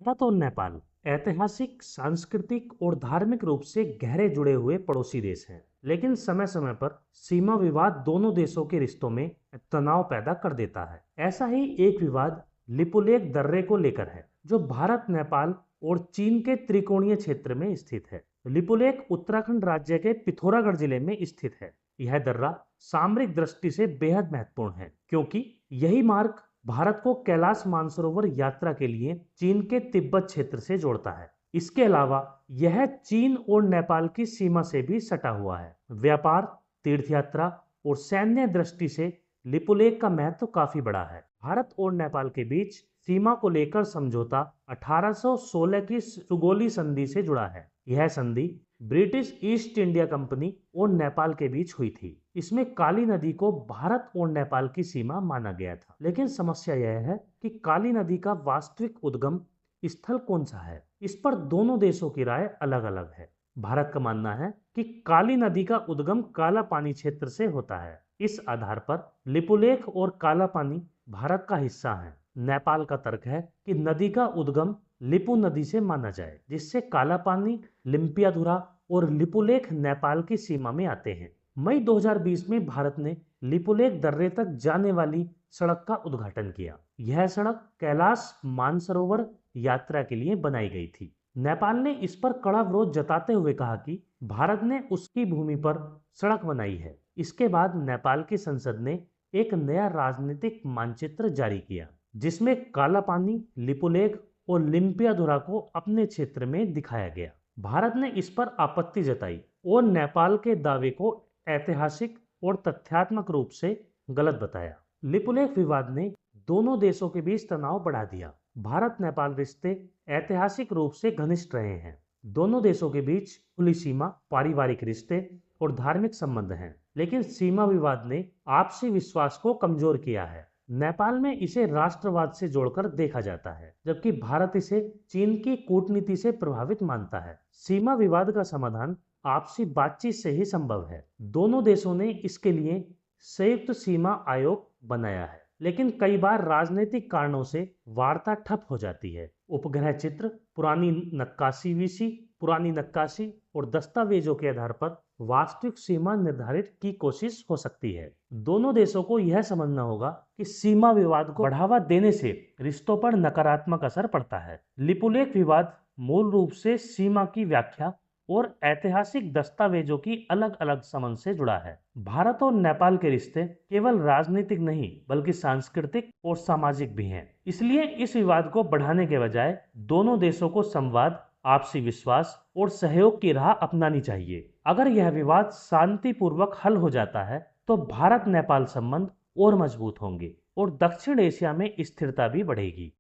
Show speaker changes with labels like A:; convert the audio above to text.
A: भारत और नेपाल ऐतिहासिक, सांस्कृतिक और धार्मिक रूप से गहरे जुड़े हुए पड़ोसी देश हैं। लेकिन समय समय पर सीमा विवाद दोनों देशों के रिश्तों में तनाव पैदा कर देता है। ऐसा ही एक विवाद लिपुलेख दर्रे को लेकर है, जो भारत, नेपाल और चीन के त्रिकोणीय क्षेत्र में स्थित है। लिपुलेख उत्तराखंड राज्य के पिथौरागढ़ जिले में स्थित है। यह दर्रा सामरिक दृष्टि से बेहद महत्वपूर्ण है, क्योंकि यही मार्ग भारत को कैलाश मानसरोवर यात्रा के लिए चीन के तिब्बत क्षेत्र से जोड़ता है। इसके अलावा यह चीन और नेपाल की सीमा से भी सटा हुआ है। व्यापार, तीर्थयात्रा और सैन्य दृष्टि से लिपुलेख का महत्व काफी बड़ा है। भारत और नेपाल के बीच सीमा को लेकर समझौता 1816 की सुगोली संधि से जुड़ा है। यह संधि ब्रिटिश ईस्ट इंडिया कंपनी और नेपाल के बीच हुई थी। इसमें काली नदी को भारत और नेपाल की सीमा माना गया था। लेकिन समस्या यह है कि काली नदी का वास्तविक उद्गम स्थल कौन सा है, इस पर दोनों देशों की राय अलग अलग है। भारत का मानना है कि काली नदी का उद्गम काला पानी क्षेत्र से होता है। इस आधार पर लिपुलेख और काला पानी भारत का हिस्सा है। नेपाल का तर्क है कि नदी का उद्गम लिपु नदी से माना जाए, जिससे काला पानी, लिम्पियाधुरा और लिपुलेख नेपाल की सीमा में आते हैं। मई 2020 में भारत ने लिपुलेख दर्रे तक जाने वाली सड़क का उद्घाटन किया। यह सड़क कैलाश मानसरोवर यात्रा के लिए बनाई गई थी। नेपाल ने इस पर कड़ा विरोध जताते हुए कहा कि भारत ने उसकी भूमि पर सड़क बनाई है। इसके बाद नेपाल की संसद ने एक नया राजनीतिक मानचित्र जारी किया, जिसमें काला पानी, लिपुलेख और लिम्पियाधुरा को अपने क्षेत्र में दिखाया गया। भारत ने इस पर आपत्ति जताई और नेपाल के दावे को ऐतिहासिक और तथ्यात्मक रूप से गलत बताया। लिपुलेख विवाद ने दोनों देशों के बीच तनाव बढ़ा दिया। भारत नेपाल रिश्ते ऐतिहासिक रूप से घनिष्ठ रहे हैं। दोनों देशों के बीच खुली सीमा, पारिवारिक रिश्ते और धार्मिक संबंध हैं। लेकिन सीमा विवाद ने आपसी विश्वास को कमजोर किया है। नेपाल में इसे राष्ट्रवाद से जोड़कर देखा जाता है, जबकि भारत इसे चीन की कूटनीति से प्रभावित मानता है। सीमा विवाद का समाधान आपसी बातचीत से ही संभव है। दोनों देशों ने इसके लिए संयुक्त सीमा आयोग बनाया है, लेकिन कई बार राजनीतिक कारणों से वार्ता ठप हो जाती है। उपग्रह चित्र, पुरानी नक्काशी और दस्तावेजों के आधार पर वास्तविक सीमा निर्धारित की कोशिश हो सकती है। दोनों देशों को यह समझना होगा कि सीमा विवाद को बढ़ावा देने से रिश्तों पर नकारात्मक असर पड़ता है। लिपुलेख विवाद मूल रूप से सीमा की व्याख्या और ऐतिहासिक दस्तावेजों की अलग अलग समझ से जुड़ा है। भारत और नेपाल के रिश्ते केवल राजनीतिक नहीं, बल्कि सांस्कृतिक और सामाजिक भी हैं। इसलिए इस विवाद को बढ़ाने के बजाय दोनों देशों को संवाद, आपसी विश्वास और सहयोग की राह अपनानी चाहिए। अगर यह विवाद शांतिपूर्वक हल हो जाता है, तो भारत नेपाल संबंध और मजबूत होंगे और दक्षिण एशिया में स्थिरता भी बढ़ेगी।